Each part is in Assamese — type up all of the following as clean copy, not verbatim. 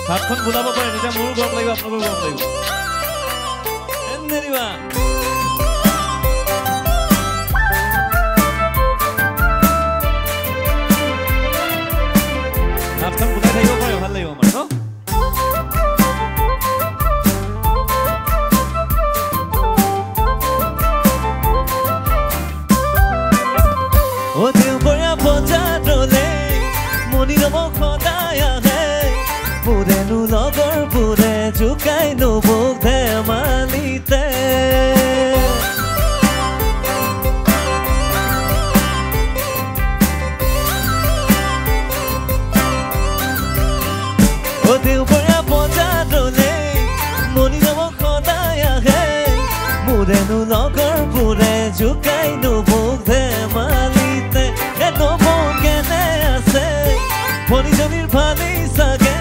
হাতখন বুলাব পাৰে তেতিয়া মোৰো গৰম লাগিব আপোনালোকৰ গৰম লাগিব এন্দেৰিবা হাতখন বুলাই থাকিব পাৰে ভাল লাগিব আমাৰ ন ও দেউবৰীয়া বজাৰলে মনিৰম সদায় আহে পুৰেনো লগৰ পুৰে জুকাই নবুক ধেমালিতে ও দেউবৰীয়া বজাৰলে মনিৰম সদায় আহে পুৰেনো লগৰ পুৰে জুকাই নবুক ধেমালিতে নবুক কেনে আছে ভনীজনীৰ ভালেই চাগে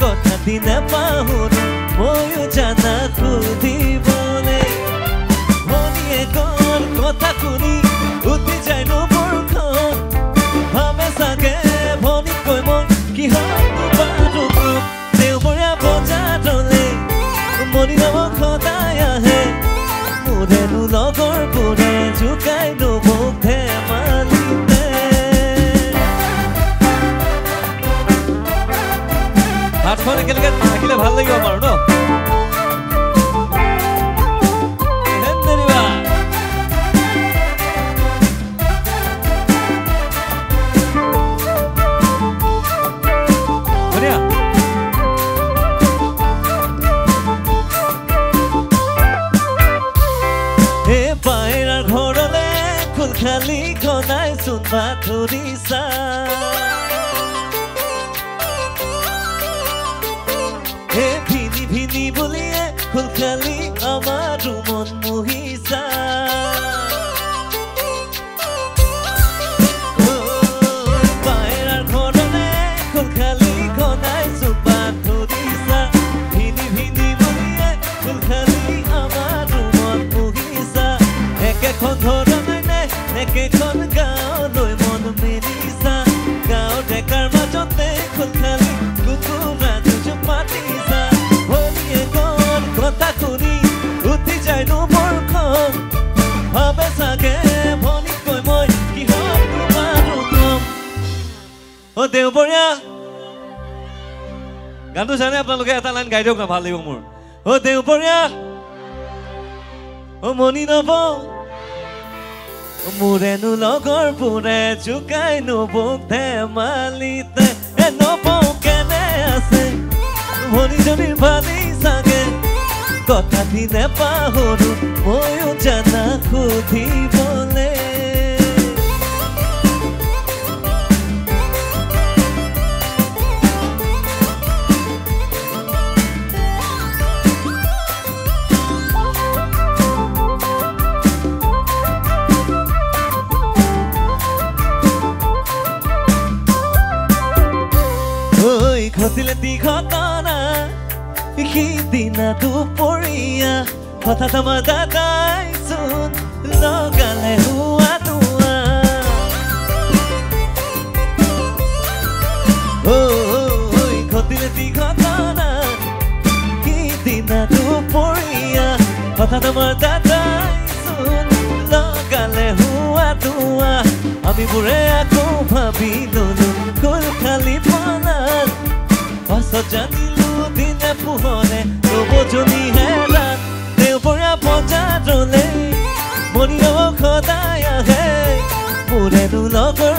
কথা দিনে পাহৰো ময়ো জানা সুধিবলে ভনীয়ে কল কথা শুনি উঠি যায় নবৰখন ভাবে চাগে ভনীতকৈ মই কিহত পাৰো দেউবৰীয়া বজাৰলে মনিৰম সদায় আহে মোৰেনো লগৰ পুৰে জুকাই নবুক ধেমালিতে হাতখন একেলগে থাকিলে ভাল লাগিব আমাৰ ন এন্দেৰিবা বঢ়িয়া হে পায়ৰাৰ ঘৰলে খোল খালি ঘনাই চোন বাথৰিছা হে ভিনি ভিনি বুলিয়ে খোল খালি আমাৰ মন মোহিছা পায়ৰাৰ ঘৰলে খোল খালি ঘনাই চোন বাথৰিছা ভিনি ভিনি বুলিয়ে খোল খালি আমাৰ মন মোহিছা একেখন ঘৰ নাই একেখন গাঁৱলৈ মন মেলিছা গাঁৱৰ ডেকাৰ মাজতে খোল খালি কুকুৰা দুজোপ পাতিছা ভনীয়ে কল কথা শুনি উঠি যায় নবৰখন ভাবে চাগে ভনীতকৈ মই কিহত তোমাৰো কম ও দেউবৰীয়া গানটো জানে আপোনালোকে এটা লাইন গাই দিয়ক না ভাল লাগিব মোৰ ও দেউবৰীয়া ও মনি নব মোৰেনো লগৰ পুৰে জুকাই নবুক ধেমালিতে নবুক কেনে আছে ভনীজনীৰ ভালেই চাগে কথা দিনে পাহৰো ময়ো জানা সুধিবলে ঘটিলে তি ঘটনা সিদিনা দুপৰীয়া হঠাৎ আমাৰ দাদাই চোন লগালে হুৱা তোৱা ঘটিলে তি ঘটনা সিদিনা দুপৰীয়া হঠাৎ আমাৰ দাদাই চোন লগালে হুৱা তোৱা আমিবোৰে আকৌ ভাবি ললো খোল খালি পলাল পাছত জানিলো দিনে পোহৰে নবজনী হেৰাল দেউবৰীয়া বজাৰলে মনিৰম সদায় আহে মোৰেনো লগৰ